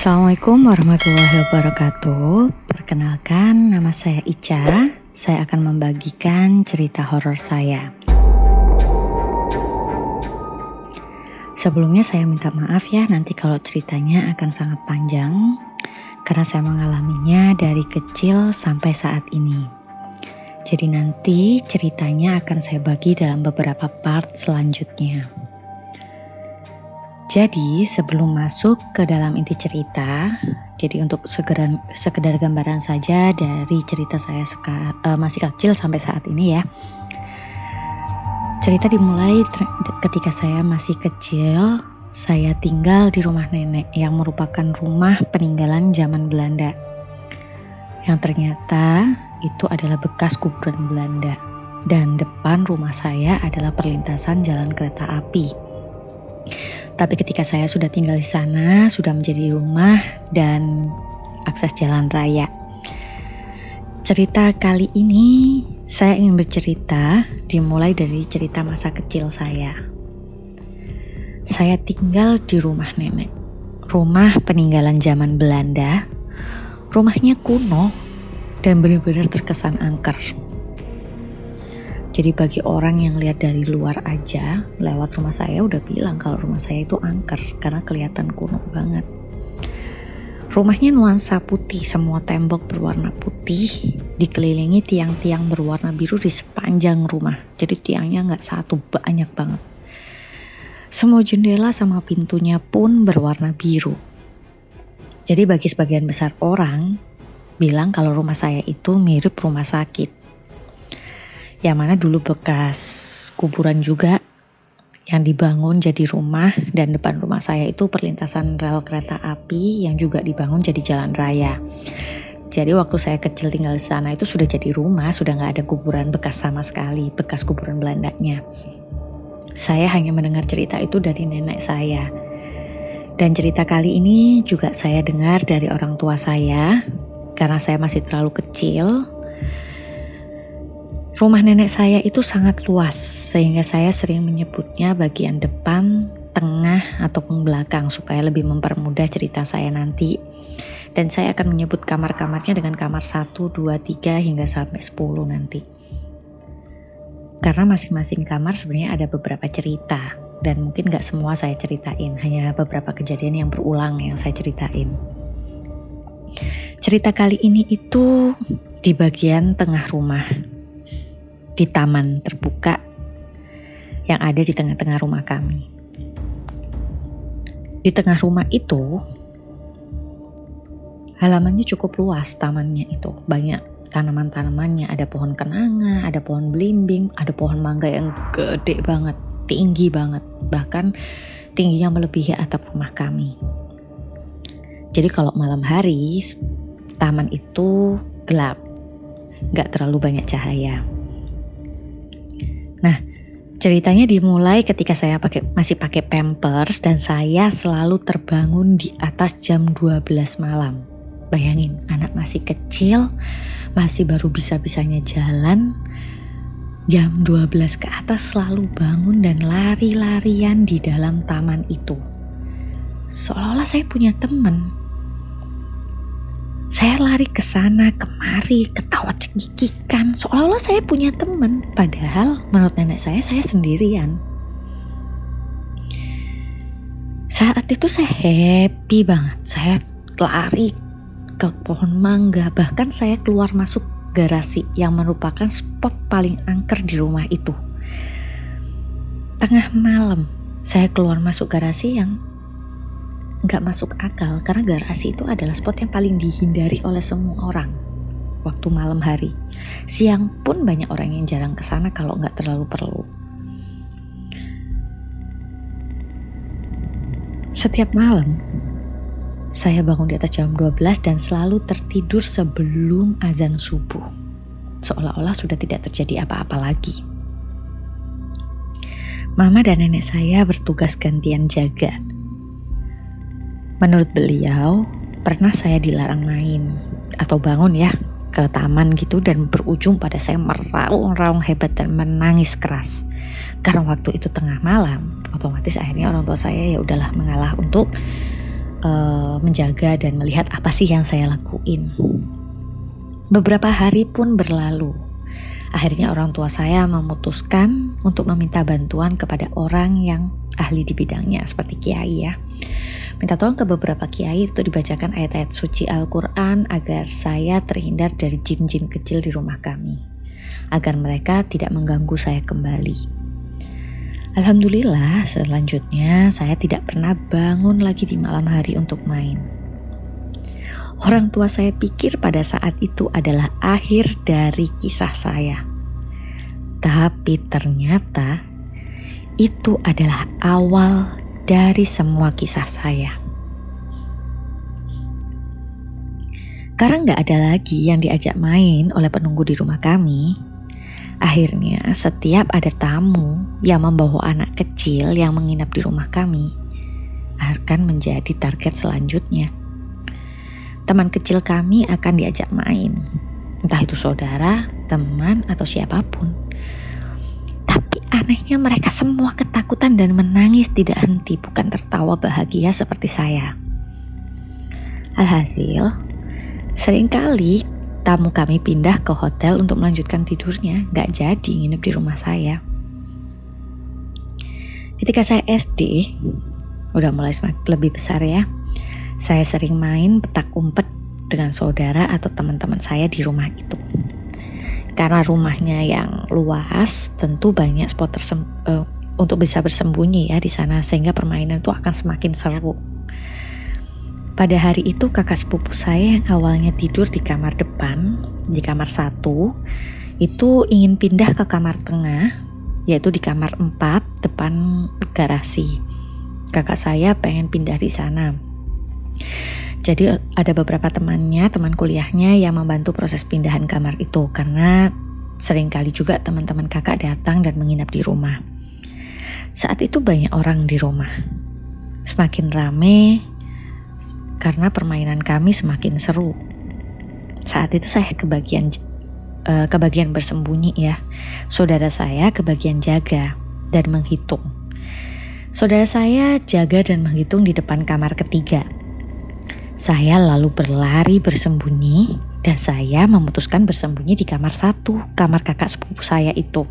Assalamualaikum warahmatullahi wabarakatuh. Perkenalkan, nama saya Ica. Saya akan membagikan cerita horor saya. Sebelumnya saya minta maaf ya, nanti kalau ceritanya akan sangat panjang karena saya mengalaminya dari kecil sampai saat ini. Jadi nanti ceritanya akan saya bagi dalam beberapa part selanjutnya. Jadi sebelum masuk ke dalam inti cerita, jadi untuk sekedar gambaran saja dari cerita saya masih kecil sampai saat ini ya. Cerita dimulai ketika saya masih kecil, saya tinggal di rumah nenek yang merupakan rumah peninggalan zaman Belanda. Yang ternyata itu adalah bekas kuburan Belanda. Dan depan rumah saya adalah perlintasan jalan kereta api. Tapi ketika saya sudah tinggal di sana, sudah menjadi rumah dan akses jalan raya. Cerita kali ini saya ingin bercerita dimulai dari cerita masa kecil saya. Saya tinggal di rumah nenek. Rumah peninggalan zaman Belanda. Rumahnya kuno dan benar-benar terkesan angker. Jadi bagi orang yang lihat dari luar aja, lewat rumah saya udah bilang kalau rumah saya itu angker karena kelihatan kuno banget. Rumahnya nuansa putih, semua tembok berwarna putih, dikelilingi tiang-tiang berwarna biru di sepanjang rumah. Jadi tiangnya nggak satu, banyak banget. Semua jendela sama pintunya pun berwarna biru. Jadi bagi sebagian besar orang, bilang kalau rumah saya itu mirip rumah sakit. Yang mana dulu bekas kuburan juga yang dibangun jadi rumah, dan depan rumah saya itu perlintasan rel kereta api yang juga dibangun jadi jalan raya. Jadi waktu saya kecil tinggal di sana itu sudah jadi rumah, sudah nggak ada kuburan bekas sama sekali, bekas kuburan Belandanya. Saya hanya mendengar cerita itu dari nenek saya. Dan cerita kali ini juga saya dengar dari orang tua saya karena saya masih terlalu kecil. Rumah nenek saya itu sangat luas, sehingga saya sering menyebutnya bagian depan, tengah, ataupun belakang supaya lebih mempermudah cerita saya nanti. Dan saya akan menyebut kamar-kamarnya dengan kamar 1, 2, 3, hingga sampai 10 nanti. Karena masing-masing kamar sebenarnya ada beberapa cerita, dan mungkin gak semua saya ceritain, hanya beberapa kejadian yang berulang yang saya ceritain. Cerita kali ini itu di bagian tengah rumah, di taman terbuka yang ada di tengah-tengah rumah kami. Di tengah rumah itu halamannya cukup luas, tamannya itu banyak tanaman-tanamannya, ada pohon kenanga, ada pohon belimbing, ada pohon mangga yang gede banget, tinggi banget, bahkan tingginya melebihi atap rumah kami. Jadi kalau malam hari taman itu gelap, gak terlalu banyak cahaya. Nah, ceritanya dimulai ketika saya masih pakai pampers dan saya selalu terbangun di atas jam 12 malam. Bayangin, anak masih kecil, masih baru bisa-bisanya jalan, jam 12 ke atas selalu bangun dan lari-larian di dalam taman itu. Seolah-olah saya punya teman. Saya lari ke sana kemari, ketawa cekikikan, seolah-olah saya punya teman. Padahal menurut nenek saya sendirian. Saat itu saya happy banget. Saya lari ke pohon mangga, bahkan saya keluar masuk garasi yang merupakan spot paling angker di rumah itu. Tengah malam, saya keluar masuk garasi yang gak masuk akal karena garasi itu adalah spot yang paling dihindari oleh semua orang waktu malam hari. Siang pun banyak orang yang jarang kesana kalau gak terlalu perlu. Setiap malam saya bangun di atas jam 12 dan selalu tertidur sebelum azan subuh, seolah-olah sudah tidak terjadi apa-apa lagi. Mama dan nenek saya bertugas gantian jaga. Menurut beliau, pernah saya dilarang main atau bangun ya ke taman gitu dan berujung pada saya meraung-raung hebat dan menangis keras. Karena waktu itu tengah malam, otomatis akhirnya orang tua saya ya udahlah mengalah untuk menjaga dan melihat apa sih yang saya lakuin. Beberapa hari pun berlalu. Akhirnya orang tua saya memutuskan untuk meminta bantuan kepada orang yang ahli di bidangnya, seperti kiai ya. Minta tolong ke beberapa kiai itu dibacakan ayat-ayat suci Al-Quran agar saya terhindar dari jin-jin kecil di rumah kami, agar mereka tidak mengganggu saya kembali. Alhamdulillah, selanjutnya saya tidak pernah bangun lagi di malam hari untuk main. Orang tua saya pikir pada saat itu adalah akhir dari kisah saya. Tapi ternyata itu adalah awal dari semua kisah saya. Karena gak ada lagi yang diajak main oleh penunggu di rumah kami, akhirnya setiap ada tamu yang membawa anak kecil yang menginap di rumah kami akan menjadi target selanjutnya. Teman kecil kami akan diajak main, entah itu saudara, teman, atau siapapun. Tapi anehnya mereka semua ketakutan dan menangis tidak henti, bukan tertawa bahagia seperti saya. Alhasil, seringkali tamu kami pindah ke hotel untuk melanjutkan tidurnya, gak jadi nginep di rumah saya. Ketika saya SD, udah mulai lebih besar ya, saya sering main petak umpet dengan saudara atau teman-teman saya di rumah itu. Karena rumahnya yang luas, tentu banyak spot untuk bisa bersembunyi ya di sana, sehingga permainan itu akan semakin seru. Pada hari itu kakak sepupu saya yang awalnya tidur di kamar depan, di kamar 1, itu ingin pindah ke kamar tengah, yaitu di kamar 4 depan garasi. Kakak saya pengen pindah di sana. Jadi ada beberapa temannya, teman kuliahnya yang membantu proses pindahan kamar itu, karena seringkali juga teman-teman kakak datang dan menginap di rumah. Saat itu banyak orang di rumah. Semakin rame karena permainan kami semakin seru. Saat itu saya kebagian bersembunyi ya. Saudara saya kebagian jaga dan menghitung. Saudara saya jaga dan menghitung di depan kamar ketiga. Saya lalu berlari bersembunyi dan saya memutuskan bersembunyi di kamar 1, kamar kakak sepupu saya itu.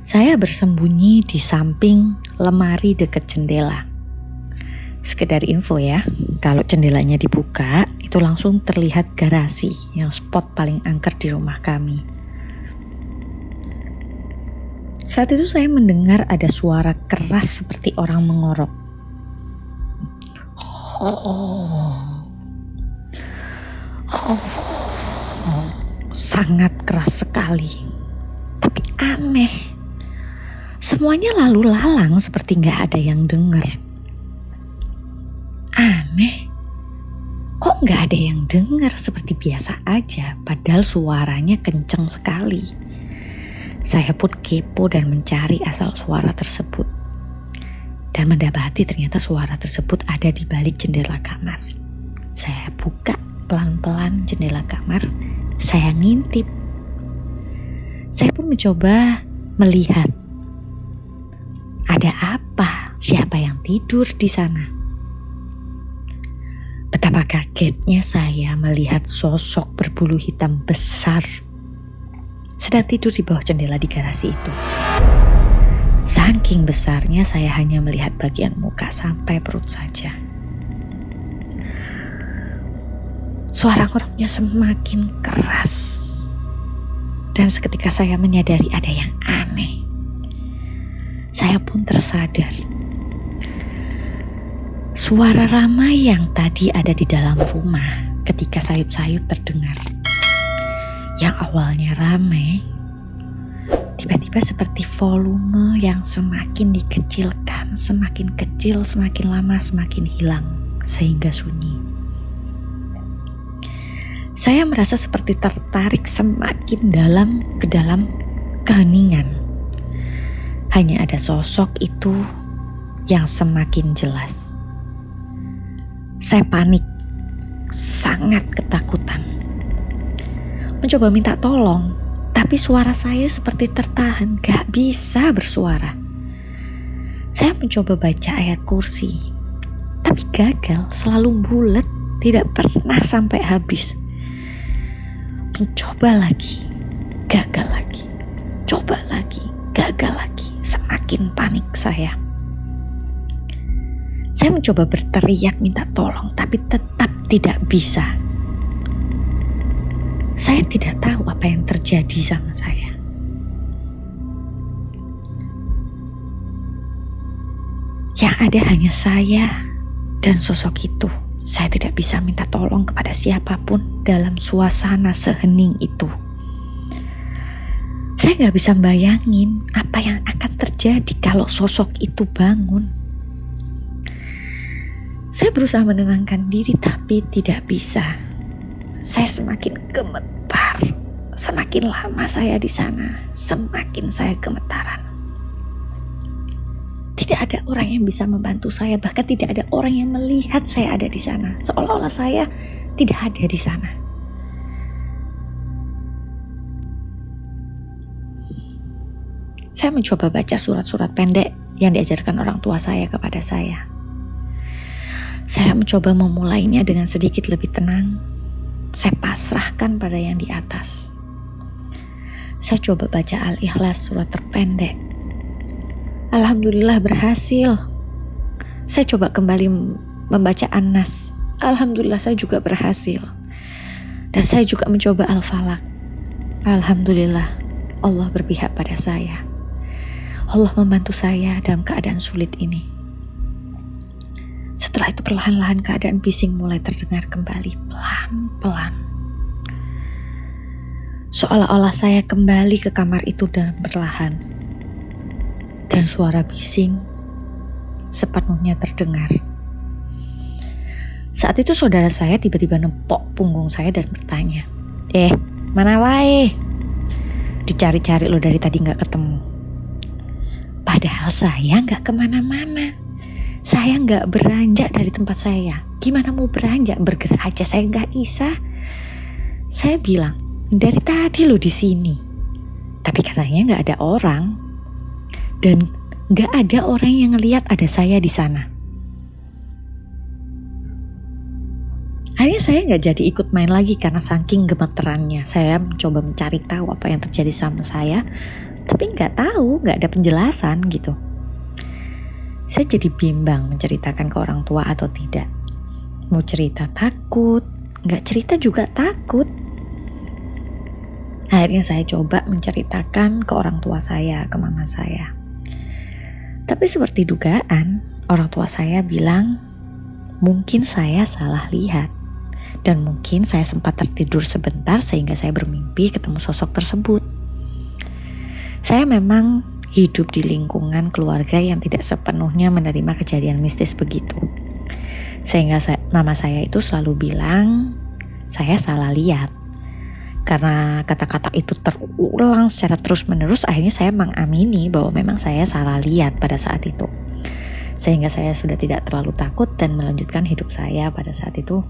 Saya bersembunyi di samping lemari dekat jendela. Sekedar info ya, kalau jendelanya dibuka, itu langsung terlihat garasi yang spot paling angker di rumah kami. Saat itu saya mendengar ada suara keras seperti orang mengorok. Sangat keras sekali. Tapi aneh. Semuanya lalu lalang seperti gak ada yang dengar. Aneh, kok gak ada yang dengar seperti biasa aja, padahal suaranya kenceng sekali. Saya pun kepo dan mencari asal suara tersebut. Dan mendapati ternyata suara tersebut ada di balik jendela kamar. Saya buka pelan-pelan jendela kamar, saya ngintip. Saya pun mencoba melihat, ada apa, siapa yang tidur di sana. Betapa kagetnya saya melihat sosok berbulu hitam besar sedang tidur di bawah jendela di garasi itu. Saking besarnya saya hanya melihat bagian muka sampai perut saja. Suara ngoroknya semakin keras. Dan seketika saya menyadari ada yang aneh. Saya pun tersadar. Suara ramai yang tadi ada di dalam rumah ketika sayup-sayup terdengar. Yang awalnya ramai, tiba-tiba seperti volume yang semakin dikecilkan, semakin kecil, semakin lama semakin hilang, sehingga sunyi. Saya merasa seperti tertarik semakin dalam ke dalam keheningan. Hanya ada sosok itu yang semakin jelas. Saya panik, sangat ketakutan. Mencoba minta tolong, tapi suara saya seperti tertahan, gak bisa bersuara. Saya mencoba baca ayat kursi, Tapi gagal, selalu bulat, tidak pernah sampai habis. Mencoba lagi, gagal lagi. Coba lagi, gagal lagi. Semakin panik saya. Saya mencoba berteriak minta tolong, tapi tetap tidak bisa. Saya tidak tahu apa yang terjadi sama saya. Yang ada hanya saya dan sosok itu. Saya tidak bisa minta tolong kepada siapapun dalam suasana sehening itu. Saya gak bisa bayangin apa yang akan terjadi kalau sosok itu bangun. Saya berusaha menenangkan diri tapi tidak bisa. Saya semakin gemetar. Semakin lama saya di sana, semakin saya gemetaran. Tidak ada orang yang bisa membantu saya, bahkan tidak ada orang yang melihat saya ada di sana. Seolah-olah saya tidak ada di sana. Saya mencoba baca surat-surat pendek yang diajarkan orang tua saya kepada saya. Saya mencoba memulainya dengan sedikit lebih tenang. Saya pasrahkan pada yang di atas. Saya coba baca Al-Ikhlas surat terpendek. Alhamdulillah berhasil. Saya coba kembali membaca An-Nas. Alhamdulillah saya juga berhasil. Dan saya juga mencoba Al-Falaq. Alhamdulillah Allah berpihak pada saya. Allah membantu saya dalam keadaan sulit ini. Setelah itu perlahan-lahan keadaan bising mulai terdengar kembali pelan-pelan. Seolah-olah saya kembali ke kamar itu dan perlahan. Dan suara bising sepenuhnya terdengar. Saat itu saudara saya tiba-tiba nempok punggung saya dan bertanya, mana wae? Dicari-cari lo dari tadi gak ketemu. Padahal saya gak kemana-mana. Saya gak beranjak dari tempat saya. Gimana mau beranjak? Bergerak aja saya gak bisa. Saya bilang, dari tadi lo di sini. Tapi katanya gak ada orang. Dan gak ada orang yang ngelihat ada saya di sana. Akhirnya saya gak jadi ikut main lagi karena saking gemeterannya. Saya mencoba mencari tahu apa yang terjadi sama saya. Tapi gak tahu, gak ada penjelasan gitu. Saya jadi bimbang menceritakan ke orang tua atau tidak. Mau cerita takut, gak cerita juga takut. Akhirnya saya coba menceritakan ke orang tua saya, ke mama saya. Tapi seperti dugaan, orang tua saya bilang, mungkin saya salah lihat. Dan mungkin saya sempat tertidur sebentar sehingga saya bermimpi ketemu sosok tersebut. Saya memang hidup di lingkungan keluarga yang tidak sepenuhnya menerima kejadian mistis begitu. Sehingga mama saya itu selalu bilang, saya salah lihat. Karena kata-kata itu terulang secara terus-menerus, akhirnya saya mengamini bahwa memang saya salah lihat pada saat itu. Sehingga saya sudah tidak terlalu takut dan melanjutkan hidup saya pada saat itu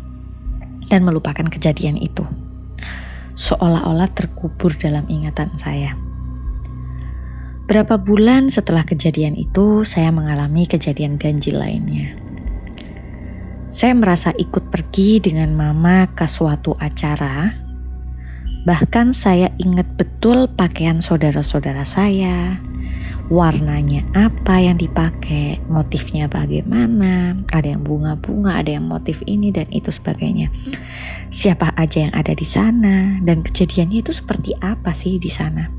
dan melupakan kejadian itu. Seolah-olah terkubur dalam ingatan saya. Berapa bulan setelah kejadian itu, saya mengalami kejadian ganjil lainnya. Saya merasa ikut pergi dengan mama ke suatu acara. Bahkan saya ingat betul pakaian saudara-saudara saya, warnanya apa yang dipakai, motifnya bagaimana, ada yang bunga-bunga, ada yang motif ini dan itu sebagainya. Siapa aja yang ada di sana dan kejadiannya itu seperti apa sih di sana.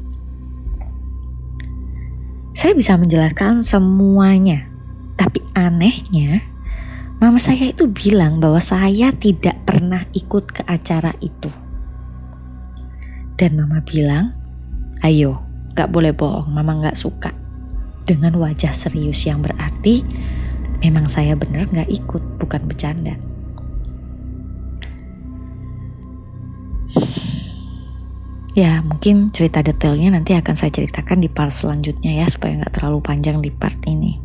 Saya bisa menjelaskan semuanya, tapi anehnya mama saya itu bilang bahwa saya tidak pernah ikut ke acara itu. Dan mama bilang, ayo, gak boleh bohong, mama gak suka. Dengan wajah serius yang berarti memang saya benar gak ikut, bukan bercanda. Ya mungkin cerita detailnya nanti akan saya ceritakan di part selanjutnya ya, supaya gak terlalu panjang di part ini.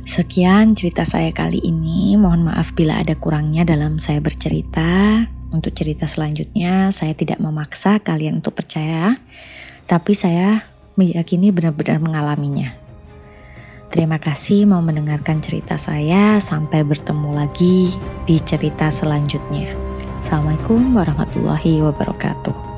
Sekian cerita saya kali ini, mohon maaf bila ada kurangnya dalam saya bercerita. Untuk cerita selanjutnya saya tidak memaksa kalian untuk percaya, tapi saya meyakini benar-benar mengalaminya. Terima kasih mau mendengarkan cerita saya. Sampai bertemu lagi di cerita selanjutnya. Assalamualaikum warahmatullahi wabarakatuh.